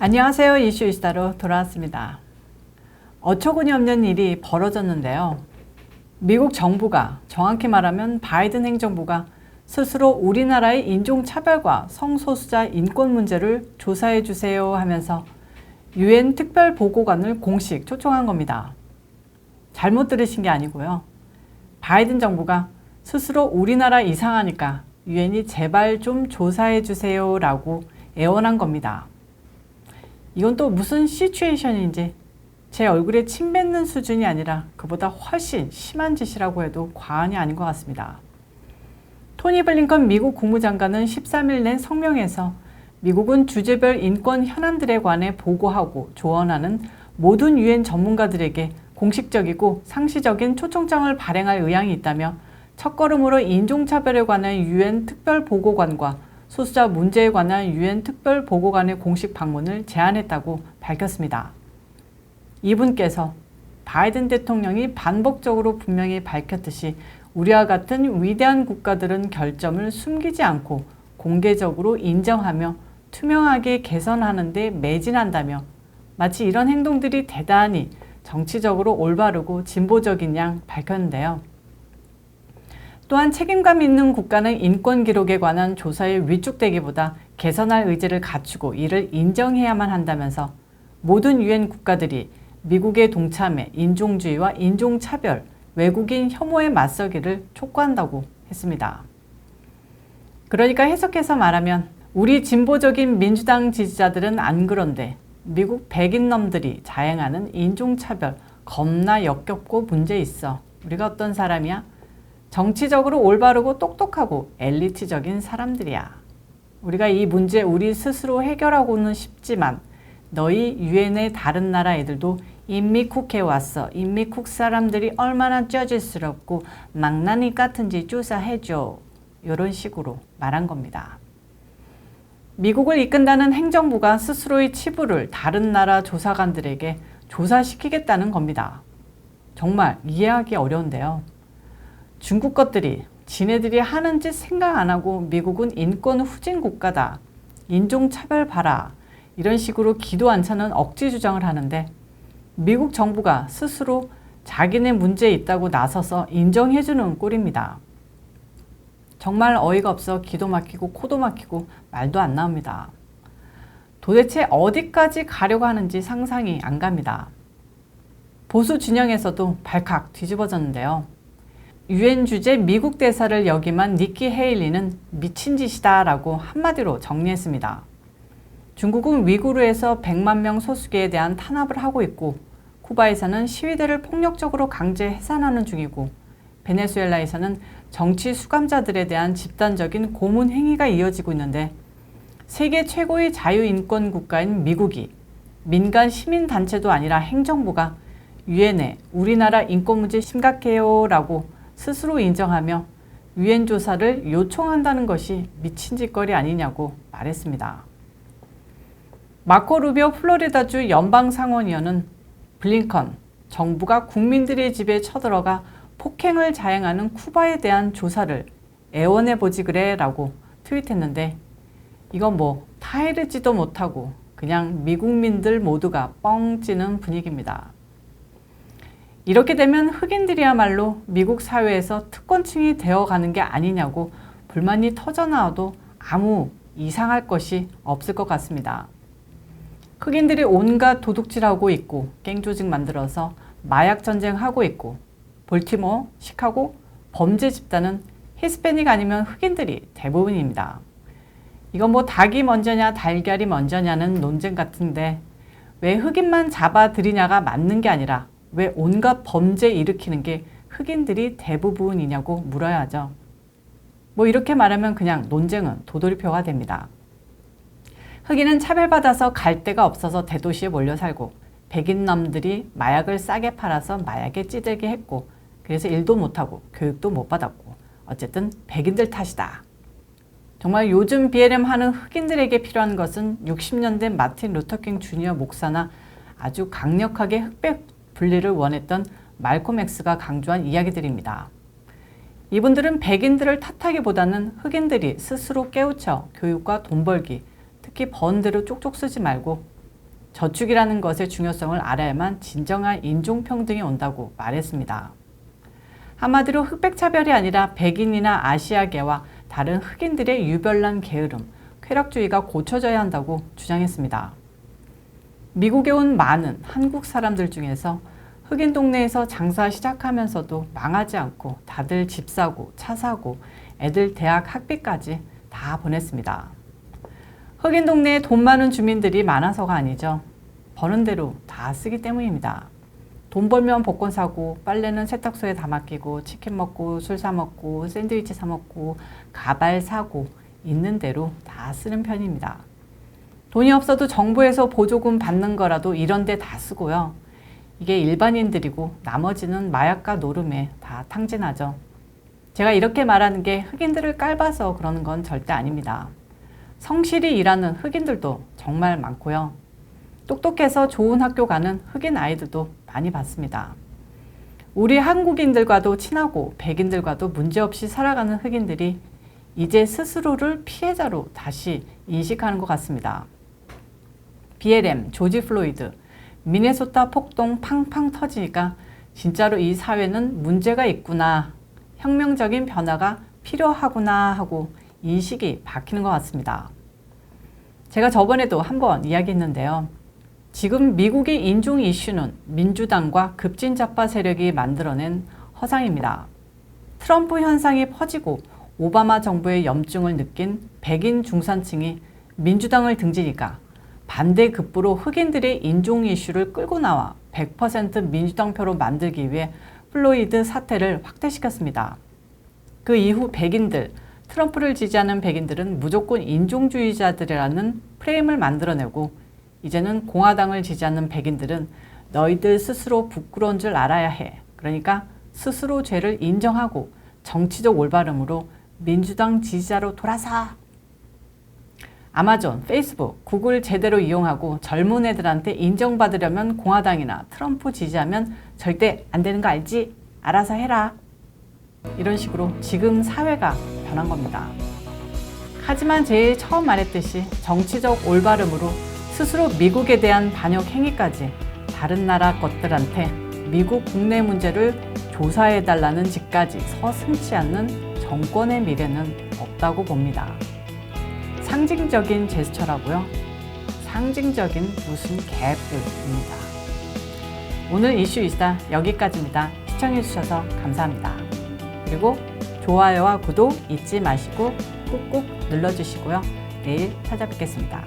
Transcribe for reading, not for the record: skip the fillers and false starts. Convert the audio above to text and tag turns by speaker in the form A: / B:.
A: 안녕하세요. 이슈이시다로 돌아왔습니다. 어처구니 없는 일이 벌어졌는데요. 미국 정부가, 정확히 말하면 바이든 행정부가 스스로 우리나라의 인종차별과 성소수자 인권 문제를 조사해 주세요 하면서 유엔 특별보고관을 공식 초청한 겁니다. 잘못 들으신 게 아니고요. 바이든 정부가 스스로 우리나라 이상하니까 유엔이 제발 좀 조사해 주세요 라고 애원한 겁니다. 이건 또 무슨 시츄에이션인지 제 얼굴에 침 뱉는 수준이 아니라 그보다 훨씬 심한 짓이라고 해도 과언이 아닌 것 같습니다. 토니 블링컨 미국 국무장관은 13일 낸 성명에서 미국은 주제별 인권 현안들에 관해 보고하고 조언하는 모든 유엔 전문가들에게 공식적이고 상시적인 초청장을 발행할 의향이 있다며 첫걸음으로 인종차별에 관한 유엔 특별보고관과 소수자 문제에 관한 유엔 특별보고관의 공식 방문을 제안했다고 밝혔습니다. 이분께서 바이든 대통령이 반복적으로 분명히 밝혔듯이 우리와 같은 위대한 국가들은 결점을 숨기지 않고 공개적으로 인정하며 투명하게 개선하는 데 매진한다며 마치 이런 행동들이 대단히 정치적으로 올바르고 진보적인 양 밝혔는데요. 또한 책임감 있는 국가는 인권 기록에 관한 조사에 위축되기보다 개선할 의지를 갖추고 이를 인정해야만 한다면서 모든 유엔 국가들이 미국의 동참에 인종주의와 인종차별, 외국인 혐오에 맞서기를 촉구한다고 했습니다. 그러니까 해석해서 말하면 우리 진보적인 민주당 지지자들은 안 그런데 미국 백인 놈들이 자행하는 인종차별 겁나 역겹고 문제 있어. 우리가 어떤 사람이야? 정치적으로 올바르고 똑똑하고 엘리트적인 사람들이야. 우리가 이 문제 우리 스스로 해결하고는 싶지만 너희 유엔의 다른 나라 애들도 인미쿡 해왔어. 인미쿡 사람들이 얼마나 쩌질스럽고 망나니 같은지 조사해줘. 이런 식으로 말한 겁니다. 미국을 이끈다는 행정부가 스스로의 치부를 다른 나라 조사관들에게 조사시키겠다는 겁니다. 정말 이해하기 어려운데요. 중국 것들이 지네들이 하는 짓 생각 안 하고 미국은 인권 후진 국가다. 인종차별 봐라. 이런 식으로 기도 안 차는 억지 주장을 하는데 미국 정부가 스스로 자기네 문제 있다고 나서서 인정해주는 꼴입니다. 정말 어이가 없어 기도 막히고 코도 막히고 말도 안 나옵니다. 도대체 어디까지 가려고 하는지 상상이 안 갑니다. 보수 진영에서도 발칵 뒤집어졌는데요. 유엔 주재 미국 대사를 역임한 니키 헤일리는 미친 짓이다 라고 한마디로 정리했습니다. 중국은 위구르에서 100만 명 소수계에 대한 탄압을 하고 있고 쿠바에서는 시위대를 폭력적으로 강제 해산하는 중이고 베네수엘라에서는 정치 수감자들에 대한 집단적인 고문 행위가 이어지고 있는데 세계 최고의 자유인권 국가인 미국이 민간 시민단체도 아니라 행정부가 유엔에 우리나라 인권 문제 심각해요 라고 스스로 인정하며 유엔 조사를 요청한다는 것이 미친 짓거리 아니냐고 말했습니다. 마코 루비오 플로리다주 연방상원의원은 블링컨 정부가 국민들의 집에 쳐들어가 폭행을 자행하는 쿠바에 대한 조사를 애원해보지 그래 라고 트윗했는데 이건 뭐 타이르지도 못하고 그냥 미국민들 모두가 뻥 찌는 분위기입니다. 이렇게 되면 흑인들이야말로 미국 사회에서 특권층이 되어가는 게 아니냐고 불만이 터져나와도 아무 이상할 것이 없을 것 같습니다. 흑인들이 온갖 도둑질하고 있고 갱조직 만들어서 마약 전쟁하고 있고 볼티모어, 시카고 범죄 집단은 히스패닉 아니면 흑인들이 대부분입니다. 이건 뭐 닭이 먼저냐 달걀이 먼저냐는 논쟁 같은데 왜 흑인만 잡아들이냐가 맞는 게 아니라 왜 온갖 범죄 일으키는 게 흑인들이 대부분이냐고 물어야죠. 뭐 이렇게 말하면 그냥 논쟁은 도돌이표가 됩니다. 흑인은 차별받아서 갈 데가 없어서 대도시에 몰려 살고 백인놈들이 마약을 싸게 팔아서 마약에 찌들게 했고 그래서 일도 못하고 교육도 못 받았고 어쨌든 백인들 탓이다. 정말 요즘 BLM 하는 흑인들에게 필요한 것은 60년대 마틴 루터킹 주니어 목사나 아주 강력하게 흑백 분리를 원했던 말콤 X가 강조한 이야기들입니다. 이분들은 백인들을 탓하기보다는 흑인들이 스스로 깨우쳐 교육과 돈 벌기, 특히 번 대로 쪽쪽 쓰지 말고 저축이라는 것의 중요성을 알아야만 진정한 인종평등이 온다고 말했습니다. 한마디로 흑백차별이 아니라 백인이나 아시아계와 다른 흑인들의 유별난 게으름, 쾌락주의가 고쳐져야 한다고 주장했습니다. 미국에 온 많은 한국 사람들 중에서 흑인 동네에서 장사 시작하면서도 망하지 않고 다들 집 사고 차 사고 애들 대학 학비까지 다 보냈습니다. 흑인 동네에 돈 많은 주민들이 많아서가 아니죠. 버는 대로 다 쓰기 때문입니다. 돈 벌면 복권 사고 빨래는 세탁소에 다 맡기고 치킨 먹고 술 사 먹고 샌드위치 사 먹고 가발 사고 있는 대로 다 쓰는 편입니다. 돈이 없어도 정부에서 보조금 받는 거라도 이런 데 다 쓰고요. 이게 일반인들이고 나머지는 마약과 노름에 다 탕진하죠. 제가 이렇게 말하는 게 흑인들을 깔봐서 그러는 건 절대 아닙니다. 성실히 일하는 흑인들도 정말 많고요. 똑똑해서 좋은 학교 가는 흑인 아이들도 많이 봤습니다. 우리 한국인들과도 친하고 백인들과도 문제없이 살아가는 흑인들이 이제 스스로를 피해자로 다시 인식하는 것 같습니다. BLM, 조지 플로이드, 미네소타 폭동 팡팡 터지니까 진짜로 이 사회는 문제가 있구나, 혁명적인 변화가 필요하구나 하고 인식이 바뀌는 것 같습니다. 제가 저번에도 한번 이야기했는데요. 지금 미국의 인종 이슈는 민주당과 급진자파 세력이 만들어낸 허상입니다. 트럼프 현상이 퍼지고 오바마 정부의 염증을 느낀 백인 중산층이 민주당을 등지니까 반대급부로 흑인들의 인종 이슈를 끌고 나와 100% 민주당 표로 만들기 위해 플로이드 사태를 확대시켰습니다. 그 이후 백인들, 트럼프를 지지하는 백인들은 무조건 인종주의자들이라는 프레임을 만들어내고 이제는 공화당을 지지하는 백인들은 너희들 스스로 부끄러운 줄 알아야 해. 그러니까 스스로 죄를 인정하고 정치적 올바름으로 민주당 지지자로 돌아서. 아마존, 페이스북, 구글 제대로 이용하고 젊은 애들한테 인정받으려면 공화당이나 트럼프 지지하면 절대 안 되는 거 알지? 알아서 해라. 이런 식으로 지금 사회가 변한 겁니다. 하지만 제일 처음 말했듯이 정치적 올바름으로 스스로 미국에 대한 반역 행위까지 다른 나라 것들한테 미국 국내 문제를 조사해달라는 짓까지 서슴지 않는 정권의 미래는 없다고 봅니다. 상징적인 제스처라고요? 상징적인 무슨 개뿔입니다. 오늘 이슈 이슈다 여기까지입니다. 시청해주셔서 감사합니다. 그리고 좋아요와 구독 잊지 마시고 꾹꾹 눌러주시고요. 내일 찾아뵙겠습니다.